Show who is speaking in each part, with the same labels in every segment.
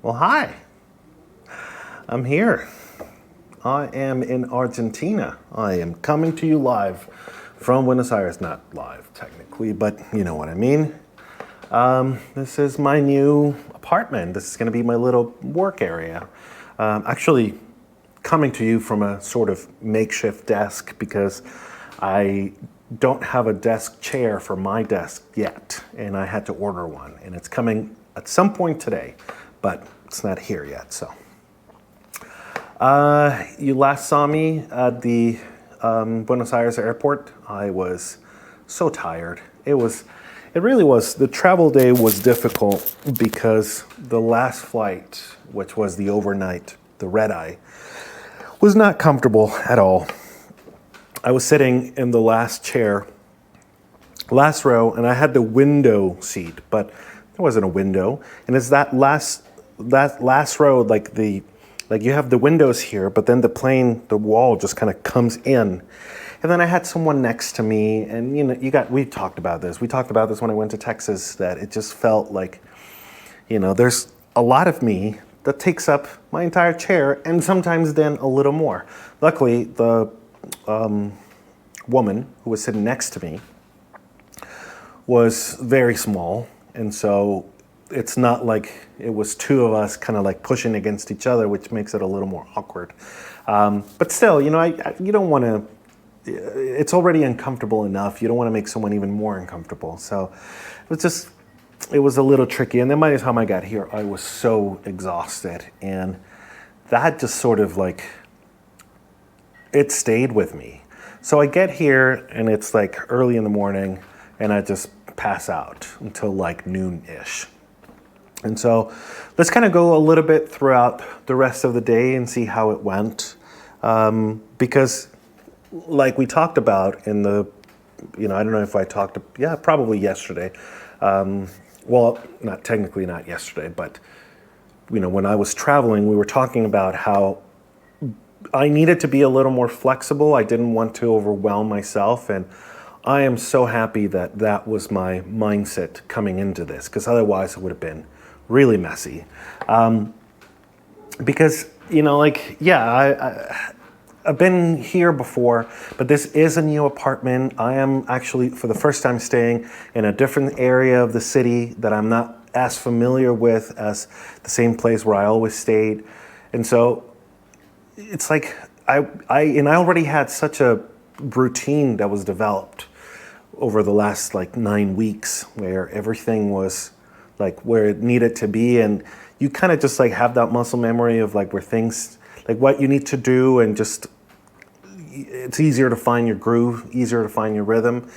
Speaker 1: Well, hi. I'm here. I am in Argentina. I am coming to you live from Buenos Aires. Not live, technically, but you know what I mean. This is my new apartment. This is going to be my little work area. Actually, coming to you from a sort of makeshift desk because I don't have a desk chair for my desk yet, and I had to order one, and it's coming at some point today, but it's not here yet. So, you last saw me at the Buenos Aires airport. I was so tired. It really was. The travel day was difficult because the last flight, which was the overnight, the red eye, was not comfortable at all. I was sitting in the last chair, last row, and I had the window seat, but there wasn't a window. And it's that last row, like you have the windows here, but then the wall just kind of comes in. And then I had someone next to me, and we talked about this. We talked about this when I went to Texas, that it just felt like, there's a lot of me that takes up my entire chair, and sometimes then a little more. Luckily, the woman who was sitting next to me was very small, and so it's not like it was two of us kind of like pushing against each other, which makes it a little more awkward. But still, you don't want to. It's already uncomfortable enough. You don't want to make someone even more uncomfortable. So it was a little tricky. And then by the time I got here, I was so exhausted, and that just sort of like, it stayed with me. So I get here and it's like early in the morning, and I just pass out until like noon-ish. And so let's kind of go a little bit throughout the rest of the day and see how it went. Because like we talked about in the, I don't know if I talked, probably yesterday. Well, not technically not yesterday, but when I was traveling, we were talking about how I needed to be a little more flexible. I didn't want to overwhelm myself, and I am so happy that that was my mindset coming into this, because otherwise it would have been really messy. Because, I've been here before, but this is a new apartment. I am actually, for the first time, staying in a different area of the city that I'm not as familiar with as the same place where I always stayed. And so it's like, I already had such a routine that was developed over the last like 9 weeks, where everything was like where it needed to be. And you kind of just like have that muscle memory of like where things, like what you need to do, and just, it's easier to find your groove, easier to find your rhythm.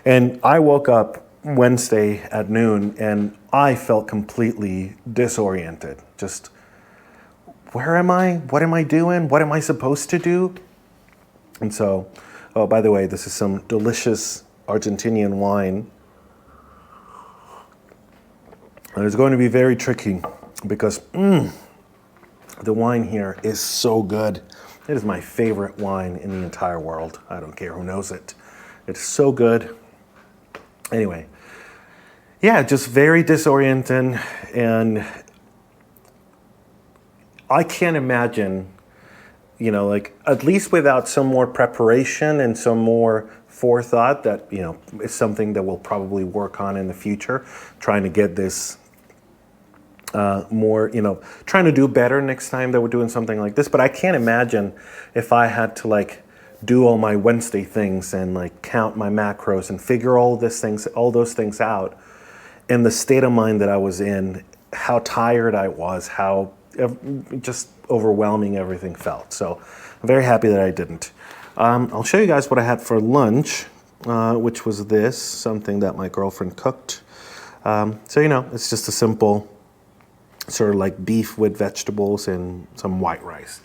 Speaker 1: And I woke up Wednesday at noon and I felt completely disoriented. Just, where am I? What am I doing? What am I supposed to do? And so, oh, by the way, this is some delicious Argentinian wine. And it's going to be very tricky because the wine here is so good. It is my favorite wine in the entire world. I don't care who knows it. It's so good. Anyway, just very disorienting, and I can't imagine, like at least without some more preparation and some more forethought, that, is something that we'll probably work on in the future, trying to get this more, trying to do better next time that we're doing something like this. But I can't imagine if I had to like do all my Wednesday things and like count my macros and figure all those things out in the state of mind that I was in, how tired I was, how just overwhelming everything felt. So I'm very happy that I didn't. I'll show you guys what I had for lunch, which was something that my girlfriend cooked. So, it's just a simple sort of like beef with vegetables and some white rice.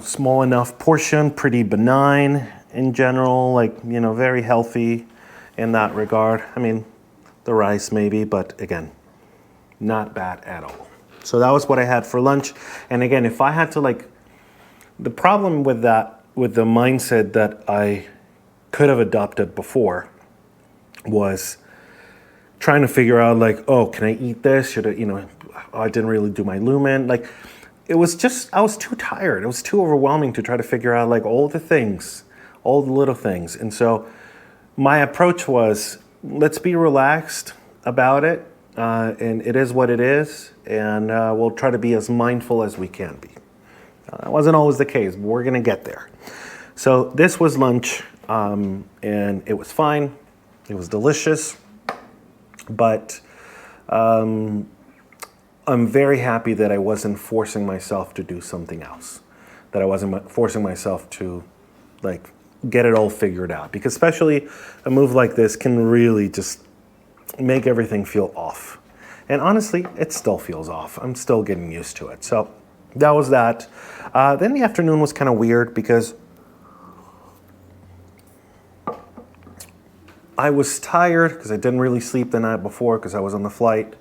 Speaker 1: Small enough portion, pretty benign in general, like, very healthy in that regard. I mean, the rice maybe, but again, not bad at all. So that was what I had for lunch. And again, if I had to like, the problem with that, with the mindset that I could have adopted before, was trying to figure out like, oh, can I eat this? Should I, I didn't really do my lumen. Like, it was just, I was too tired. It was too overwhelming to try to figure out like all the things, all the little things. And so my approach was, let's be relaxed about it. And it is what it is. And we'll try to be as mindful as we can be. That wasn't always the case, but we're going to get there. So this was lunch, and it was fine. It was delicious. But I'm very happy that I wasn't forcing myself to do something else, that I wasn't forcing myself to like get it all figured out, because especially a move like this can really just make everything feel off. And honestly, it still feels off. I'm still getting used to it. So that was that. Then the afternoon was kind of weird because I was tired because I didn't really sleep the night before because I was on the flight.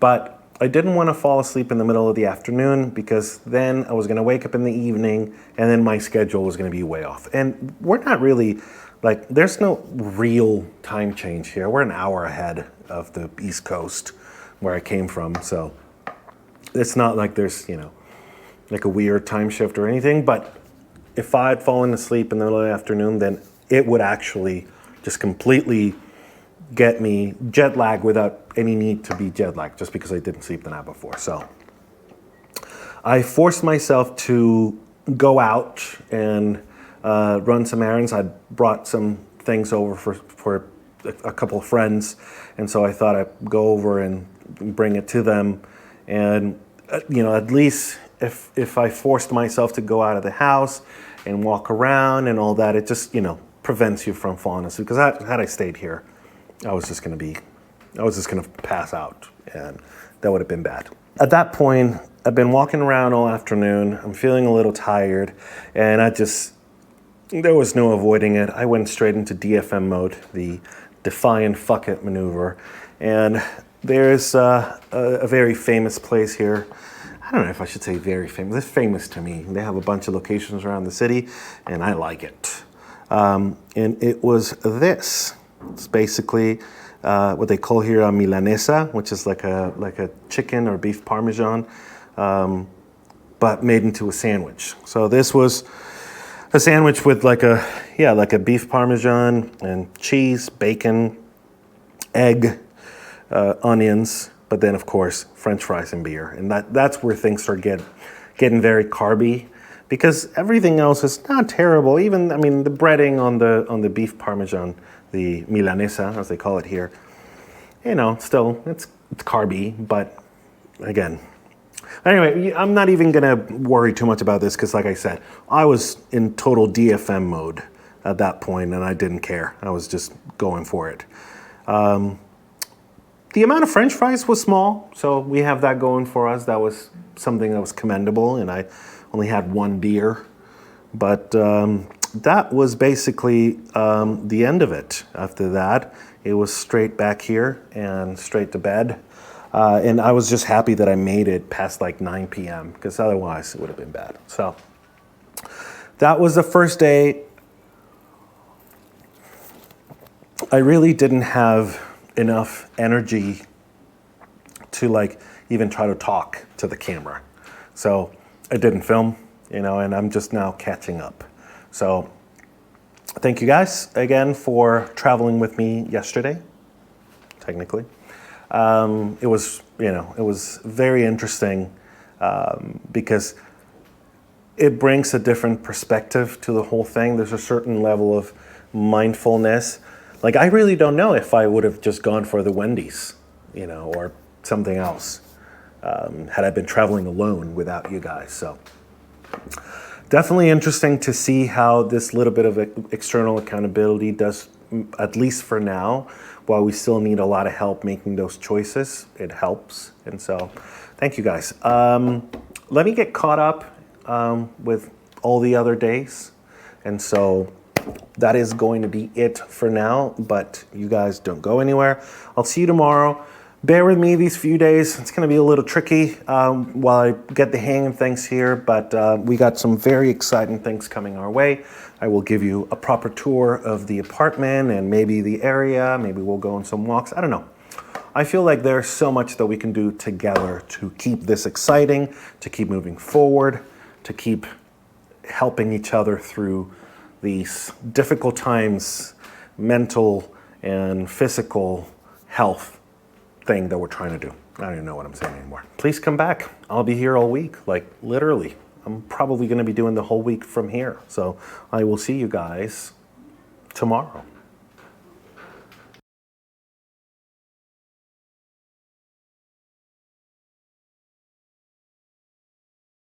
Speaker 1: But I didn't want to fall asleep in the middle of the afternoon because then I was going to wake up in the evening and then my schedule was going to be way off. And we're not really, like, there's no real time change here. We're an hour ahead of the East Coast where I came from. So it's not like there's, like a weird time shift or anything. But if I had fallen asleep in the middle of the afternoon, then it would actually just completely get me jet lagged without any need to be jet lagged, just because I didn't sleep the night before. So I forced myself to go out and run some errands. I brought some things over for a couple of friends, and so I thought I'd go over and bring it to them. And at least if I forced myself to go out of the house and walk around and all that, it just prevents you from falling asleep. Because had I stayed here, I was just going to pass out, and that would have been bad. At that point, I've been walking around all afternoon. I'm feeling a little tired, and there was no avoiding it. I went straight into DFM mode, the defiant fuck it maneuver. And there's a very famous place here. I don't know if I should say very famous. It's famous to me. They have a bunch of locations around the city, and I like it. And it was this. It's basically what they call here a milanesa, which is like a chicken or beef parmesan, but made into a sandwich. So this was a sandwich with like a beef parmesan and cheese, bacon, egg, onions, but then of course French fries and beer. And that's where things start getting very carby, because everything else is not terrible. Even the breading on the beef parmesan, the milanesa as they call it here, still it's carby, but again. Anyway, I'm not even gonna worry too much about this because, like I said, I was in total DFM mode at that point, and I didn't care. I was just going for it. The amount of French fries was small, so we have that going for us. That was something that was commendable, and I only had one beer. But that was basically the end of it. After that, it was straight back here and straight to bed. And I was just happy that I made it past like 9 p.m. because otherwise it would have been bad. So that was the first day. I really didn't have enough energy to like even try to talk to the camera. So I didn't film, and I'm just now catching up. So thank you guys again for traveling with me yesterday, technically. It was very interesting because it brings a different perspective to the whole thing. There's a certain level of mindfulness. Like, I really don't know if I would have just gone for the Wendy's, or something else, had I been traveling alone without you guys. So definitely interesting to see how this little bit of external accountability does, at least for now. While we still need a lot of help making those choices, it helps. And so thank you guys. Let me get caught up with all the other days. And so that is going to be it for now, but you guys don't go anywhere. I'll see you tomorrow. Bear with me these few days. It's going to be a little tricky while I get the hang of things here, but we got some very exciting things coming our way. I will give you a proper tour of the apartment and maybe the area. Maybe we'll go on some walks. I don't know. I feel like there's so much that we can do together to keep this exciting, to keep moving forward, to keep helping each other through these difficult times, mental and physical health thing that we're trying to do. I don't even know what I'm saying anymore. Please come back. I'll be here all week, like literally. I'm probably going to be doing the whole week from here. So I will see you guys tomorrow.